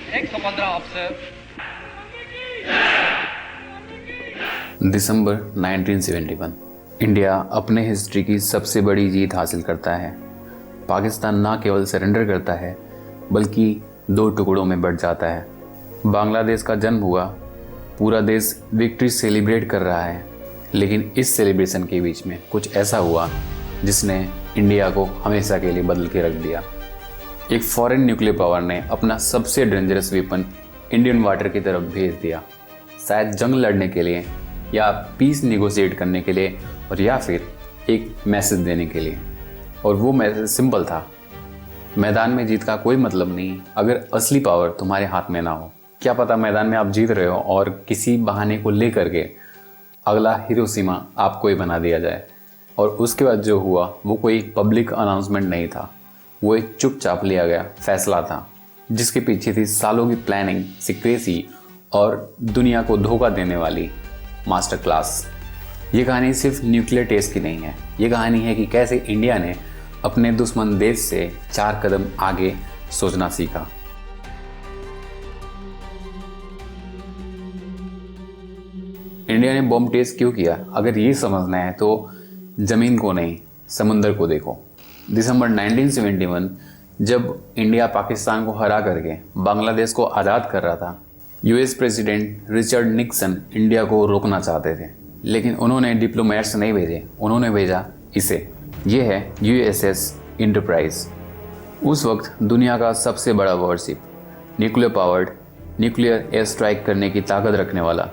115 officer. दिसंबर 1971 India अपने history की सबसे बड़ी जीत हासिल करता है। पाकिस्तान न केवल सरेंडर करता है बल्कि 2 टुकड़ों में बंट जाता है। बांग्लादेश का जन्म हुआ, पूरा देश विक्ट्री सेलिब्रेट कर रहा है, लेकिन इस सेलिब्रेशन के बीच में कुछ ऐसा हुआ जिसने इंडिया को हमेशा के लिए बदल के रख दिया। एक फॉरेन न्यूक्लियर पावर ने अपना सबसे डेंजरस वेपन इंडियन वाटर की तरफ भेज दिया, शायद जंग लड़ने के लिए या पीस निगोशिएट करने के लिए और या फिर एक मैसेज देने के लिए। और वो मैसेज सिंपल था, मैदान में जीत का कोई मतलब नहीं अगर असली पावर तुम्हारे हाथ में ना हो। क्या पता मैदान में आप जीत रहे हो और किसी बहाने को लेकर के अगला हिरोशिमा आपको ही बना दिया जाए। और उसके बाद जो हुआ वो कोई पब्लिक अनाउंसमेंट नहीं था, वो एक चुपचाप लिया गया फैसला था जिसके पीछे थी सालों की प्लानिंग, सीक्रेसी और दुनिया को धोखा देने वाली मास्टर क्लास। ये कहानी सिर्फ न्यूक्लियर टेस्ट की नहीं है, ये कहानी है कि कैसे इंडिया ने अपने दुश्मन देश से 4 कदम आगे सोचना सीखा। इंडिया ने बॉम्ब टेस्ट क्यों किया, अगर ये समझना है तो जमीन को नहीं समुंदर को देखो। दिसंबर 1971 जब इंडिया पाकिस्तान को हरा करके बांग्लादेश को आज़ाद कर रहा था, US president Richard Nixon India को रोकना चाहते थे, लेकिन उन्होंने डिप्लोमेट्स नहीं भेजे, उन्होंने भेजा इसे। ये है यूएसएस इंटरप्राइज। उस वक्त दुनिया का सबसे बड़ा worship, nuclear powered, nuclear air strike करने की ताकत रखने वाला।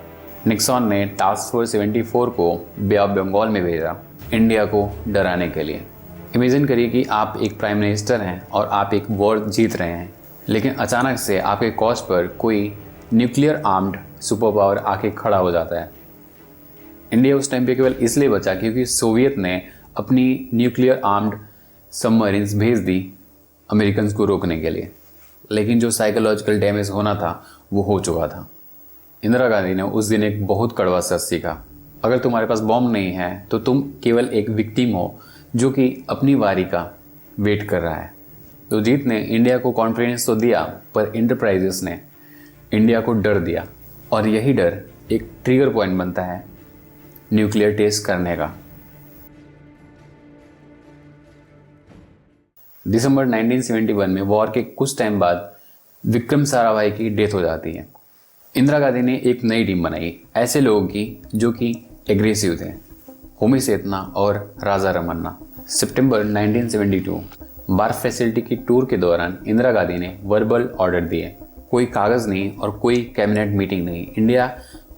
निक्सन ने टास्क फोर्स 74 को बे ऑफ बंगाल में भेजा इंडिया को डराने के लिए। इमेजिन करिए कि आप एक प्राइम मिनिस्टर हैं और आप एक वॉर जीत रहे हैं, लेकिन अचानक से आपके कॉस्ट पर कोई न्यूक्लियर आर्म्ड सुपर पावर आके खड़ा हो जाता है। इंडिया उस टाइम पे केवल इसलिए बचा क्योंकि सोवियत ने अपनी न्यूक्लियर आर्म्ड सबमरीन्स भेज दी अमेरिकन को रोकने के लिए, लेकिन जो साइकोलॉजिकल डैमेज होना था वो हो चुका था। इंदिरा गांधी ने उस दिन एक बहुत कड़वा सच सीखा, अगर तुम्हारे पास बॉम्ब नहीं है तो तुम केवल एक विक्टिम हो जो कि अपनी बारी का वेट कर रहा है। तो जीत ने इंडिया को कॉन्फिडेंस तो दिया, पर इंटरप्राइजेस ने इंडिया को डर दिया, और यही डर एक ट्रिगर पॉइंट बनता है न्यूक्लियर टेस्ट करने का। दिसंबर 1971 में वॉर के कुछ टाइम बाद विक्रम साराभाई की डेथ हो जाती है। इंदिरा गांधी ने एक नई टीम बनाई ऐसे लोगों की जो कि एग्रेसिव थे, होमी सेतना और राजा रमन्ना। सितंबर 1972 बार फैसिलिटी की टूर के दौरान इंदिरा गांधी ने वर्बल ऑर्डर दिए, कोई कागज़ नहीं और कोई कैबिनेट मीटिंग नहीं। इंडिया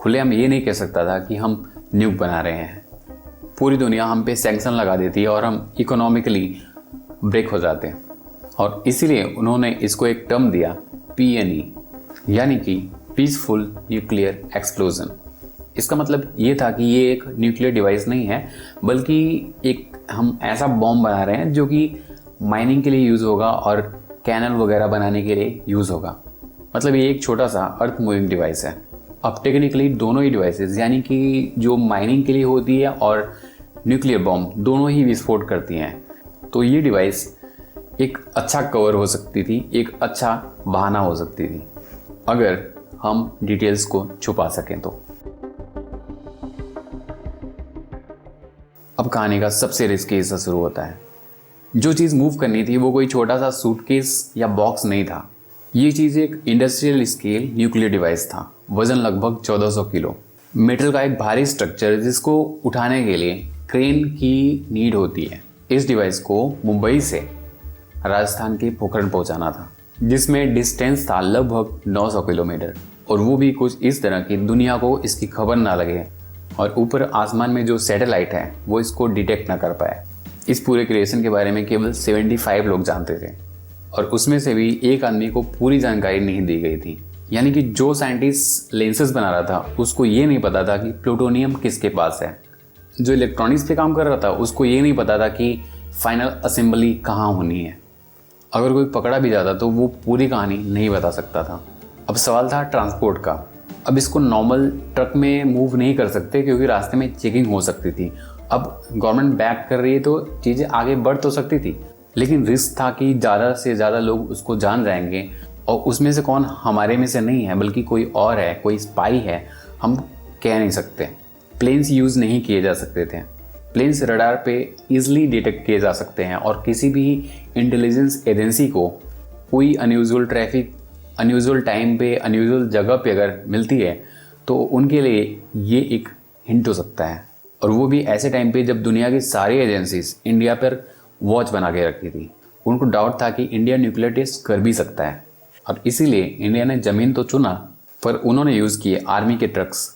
खुलेआम ये नहीं कह सकता था कि हम न्यूक बना रहे हैं, पूरी दुनिया हम पे सैंक्शन लगा देती है और हम इकोनॉमिकली ब्रेक हो जाते हैं। और इसीलिए उन्होंने इसको एक टर्म दिया PNE, यानी कि पीसफुल न्यूक्लियर एक्सप्लोजन। इसका मतलब ये था कि ये एक न्यूक्लियर डिवाइस नहीं है, बल्कि एक हम ऐसा बॉम्ब बना रहे हैं जो कि माइनिंग के लिए यूज़ होगा और कैनल वगैरह बनाने के लिए यूज़ होगा। मतलब ये एक छोटा सा अर्थ मूविंग डिवाइस है। अब टेक्निकली दोनों ही डिवाइसेस, यानी कि जो माइनिंग के लिए होती है और न्यूक्लियर बॉम्ब, दोनों ही विस्फोट करती हैं। तो ये डिवाइस एक अच्छा कवर हो सकती थी, एक अच्छा बहाना हो सकती थी, अगर हम डिटेल्स को छुपा सकें तो। अब कहानी का सबसे रिस्की हिस्सा शुरू होता है। जो चीज़ मूव करनी थी वो कोई छोटा सा सूटकेस या बॉक्स नहीं था, ये चीज़ एक इंडस्ट्रियल स्केल न्यूक्लियर डिवाइस था। वजन लगभग 1400 किलो, मेटल का एक भारी स्ट्रक्चर जिसको उठाने के लिए क्रेन की नीड होती है। इस डिवाइस को मुंबई से राजस्थान के पोखरण पहुंचाना था, जिसमें डिस्टेंस था लगभग 900 किलोमीटर, और वो भी कुछ इस तरह की दुनिया को इसकी खबर ना लगे और ऊपर आसमान में जो सैटेलाइट है वो इसको डिटेक्ट ना कर पाए। इस पूरे क्रिएशन के बारे में केवल 75 लोग जानते थे, और उसमें से भी एक आदमी को पूरी जानकारी नहीं दी गई थी। यानी कि जो साइंटिस्ट लेंसेज बना रहा था उसको ये नहीं पता था कि प्लूटोनियम किसके पास है। जो इलेक्ट्रॉनिक्स पे काम कर रहा था उसको ये नहीं पता था कि फाइनल असेंबली कहाँ होनी है। अगर कोई पकड़ा भी जाता तो वो पूरी कहानी नहीं बता सकता था। अब सवाल था ट्रांसपोर्ट का। अब इसको नॉर्मल ट्रक में मूव नहीं कर सकते क्योंकि रास्ते में चेकिंग हो सकती थी। अब गवर्नमेंट बैक कर रही है तो चीज़ें आगे बढ़ तो सकती थी, लेकिन रिस्क था कि ज़्यादा से ज़्यादा लोग उसको जान जाएंगे और उसमें से कौन हमारे में से नहीं है बल्कि कोई और है, कोई स्पाई है, हम कह नहीं सकते। प्लेन्स यूज़ नहीं किए जा सकते थे। प्लेन्स रडार पे ईजिली डिटेक्ट किए जा सकते हैं और किसी भी इंटेलिजेंस एजेंसी को कोई अनयूजुअल ट्रैफिक, अनयूजुअल टाइम पे, अनयूजुअल जगह पे अगर मिलती है तो उनके लिए ये एक हिंट हो सकता है। और वो भी ऐसे टाइम पे जब दुनिया की सारी एजेंसीज इंडिया पर वॉच बना के रखी थी। उनको डाउट था कि इंडिया न्यूक्लियर टेस्ट कर भी सकता है और इसीलिए इंडिया ने ज़मीन तो चुना पर उन्होंने यूज़ किए आर्मी के ट्रक्स,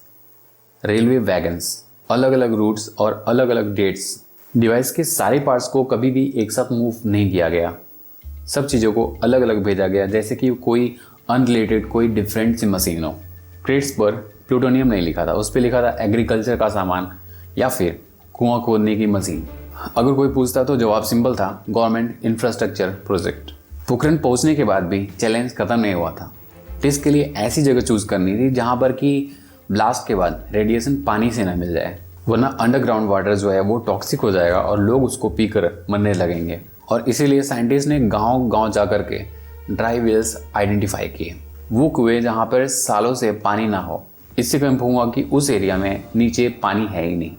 रेलवे वैगन्स, अलग अलग रूट्स और अलग अलग डेट्स। डिवाइस के सारे पार्ट्स को कभी भी एक साथ मूव नहीं किया गया, सब चीज़ों को अलग अलग भेजा गया जैसे कि कोई अनरिलेटेड, कोई डिफरेंट सी मशीन हो। क्रेट्स पर प्लूटोनियम नहीं लिखा था, उस पर लिखा था एग्रीकल्चर का सामान या फिर कुआं खोदने की मशीन। अगर कोई पूछता तो जवाब सिंपल था, गवर्नमेंट इंफ्रास्ट्रक्चर प्रोजेक्ट। पोखरण पहुंचने के बाद भी चैलेंज खत्म नहीं हुआ था। टेस्ट के लिए ऐसी जगह चूज करनी थी जहां पर कि ब्लास्ट के बाद रेडिएशन पानी से ना मिल जाए, वरना अंडरग्राउंड वाटर जो है वो टॉक्सिक हो जाएगा और लोग उसको पीकर मरने लगेंगे। और इसीलिए साइंटिस्ट ने गांव गांव जा कर के ड्राई वेल्स आइडेंटिफाई किए, वो कुएं जहां पर सालों से पानी ना हो। इससे कंफर्म हुआ कि उस एरिया में नीचे पानी है ही नहीं।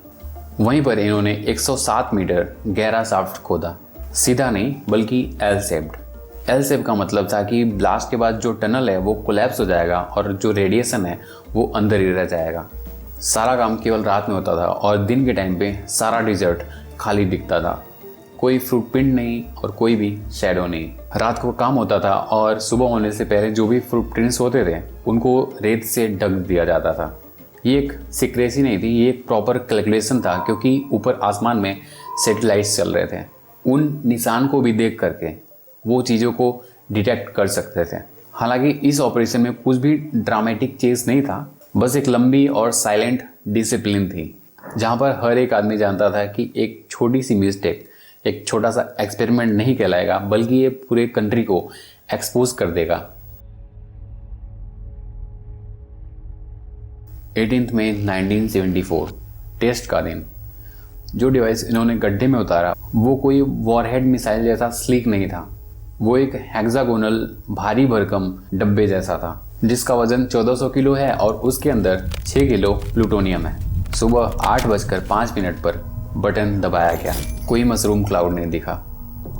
वहीं पर इन्होंने 107 मीटर गहरा शाफ्ट खोदा, सीधा नहीं बल्कि एल शेप्ड। एल शेप का मतलब था कि ब्लास्ट के बाद जो टनल है वो कोलैप्स हो जाएगा और जो रेडिएशन है वो अंदर ही रह जाएगा। सारा काम केवल रात में होता था और दिन के टाइम पे सारा डिजर्ट खाली दिखता था, कोई फुटप्रिंट नहीं और कोई भी शैडो नहीं। रात को काम होता था और सुबह होने से पहले जो भी फुटप्रिंट्स होते थे उनको रेत से ढक दिया जाता था। ये एक सीक्रेसी नहीं थी, ये एक प्रॉपर कैलकुलेशन था क्योंकि ऊपर आसमान में सैटेलाइट्स चल रहे थे। उन निशान को भी देख करके वो चीज़ों को डिटेक्ट कर सकते थे। हालांकि इस ऑपरेशन में कुछ भी ड्रामेटिक चीज़ नहीं था, बस एक लंबी और साइलेंट डिसिप्लिन थी जहाँ पर हर एक आदमी जानता था कि एक छोटी सी मिस्टेक, एक छोटा सा एक्सपेरिमेंट नहीं कहलाएगा बल्कि ये पूरे कंट्री को एक्सपोज कर देगा। 18 मई 1974 टेस्ट का दिन। जो डिवाइस इन्होंने गड्ढे में उतारा वो कोई वॉरहेड मिसाइल जैसा स्लीक नहीं था, वो एक हेक्सागोनल भारी भरकम डब्बे जैसा था जिसका वजन 1400 किलो है और उसके अंदर 6 किलो प्लूटोनियम है। सुबह 8:05 पर बटन दबाया गया। कोई मशरूम क्लाउड नहीं दिखा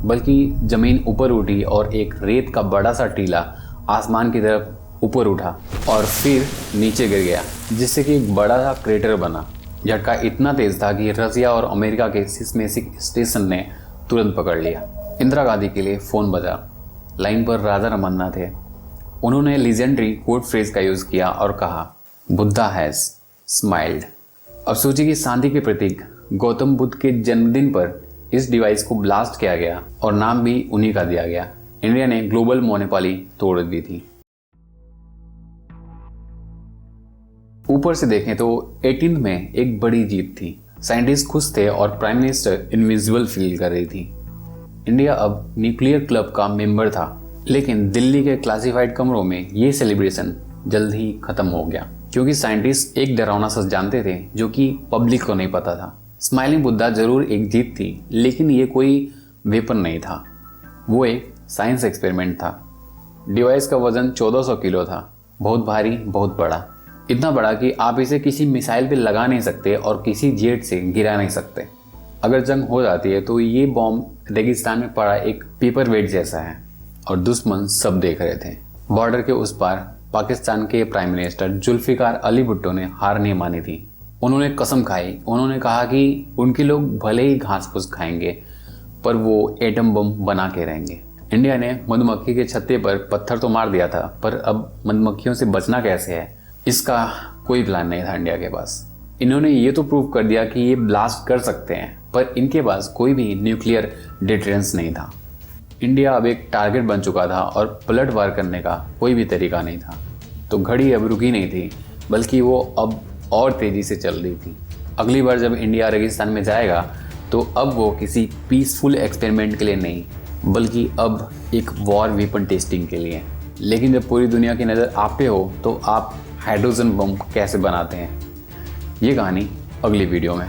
बल्कि जमीन ऊपर उठी और एक रेत का बड़ा सा टीला आसमान की तरफ ऊपर उठा और फिर नीचे गिर गया जिससे कि एक बड़ा सा क्रेटर बना। झटका इतना तेज था कि रसिया और अमेरिका के सिस्मेसिक स्टेशन ने तुरंत पकड़ लिया। इंदिरा गांधी के लिए फ़ोन बजा। लाइन पर राजा रमन्ना थे। उन्होंने लीजेंडरी कोड फ्रेज का यूज़ किया और कहा, बुद्धा हैज़ स्माइल्ड। अब सोचिए कि शांति के प्रतीक गौतम बुद्ध के जन्मदिन पर इस डिवाइस को ब्लास्ट किया गया और नाम भी उन्हीं का दिया गया। इंडिया ने ग्लोबल मोनोपोली तोड़ दी थी। ऊपर से देखें तो 18 में एक बड़ी जीत थी। साइंटिस्ट खुश थे और प्राइम मिनिस्टर इनविजिबल फील कर रही थी। इंडिया अब न्यूक्लियर क्लब का मेंबर था, लेकिन दिल्ली के क्लासिफाइड कमरों में ये सेलिब्रेशन जल्द ही खत्म हो गया क्योंकि साइंटिस्ट एक डरावना सच जानते थे जो कि पब्लिक को नहीं पता था। स्माइलिंग बुद्धा जरूर एक जीत थी, लेकिन ये कोई वेपन नहीं था, वो एक साइंस एक्सपेरिमेंट था। डिवाइस का वजन 1400 किलो था, बहुत भारी, बहुत बड़ा, इतना बड़ा कि आप इसे किसी मिसाइल पे लगा नहीं सकते और किसी जेट से गिरा नहीं सकते। अगर जंग हो जाती है तो ये बॉम्ब रेगिस्तान में पड़ा एक पेपर वेट जैसा है और दुश्मन सब देख रहे थे। बॉर्डर के उस पार पाकिस्तान के प्राइम मिनिस्टर जुल्फिकार अली भुट्टो ने हार नहीं मानी थी। उन्होंने कसम खाई, उन्होंने कहा कि उनके लोग भले ही घास फूस खाएंगे पर वो एटम बम बना के रहेंगे। इंडिया ने मधुमक्खी के छत्ते पर पत्थर तो मार दिया था, पर अब मधुमक्खियों से बचना कैसे है इसका कोई प्लान नहीं था इंडिया के पास। इन्होंने ये तो प्रूव कर दिया कि ये ब्लास्ट कर सकते हैं, पर इनके पास कोई भी न्यूक्लियर डिटरेंस नहीं था। इंडिया अब एक टारगेट बन चुका था और पलट वार करने का कोई भी तरीका नहीं था। तो घड़ी अब रुकी नहीं थी, बल्कि वो अब और तेज़ी से चल रही थी। अगली बार जब इंडिया रेगिस्तान में जाएगा तो अब वो किसी पीसफुल एक्सपेरिमेंट के लिए नहीं, बल्कि अब एक वॉर वेपन टेस्टिंग के लिए। लेकिन जब पूरी दुनिया की नज़र आप पे हो तो आप हाइड्रोजन बम कैसे बनाते हैं, ये कहानी अगली वीडियो में।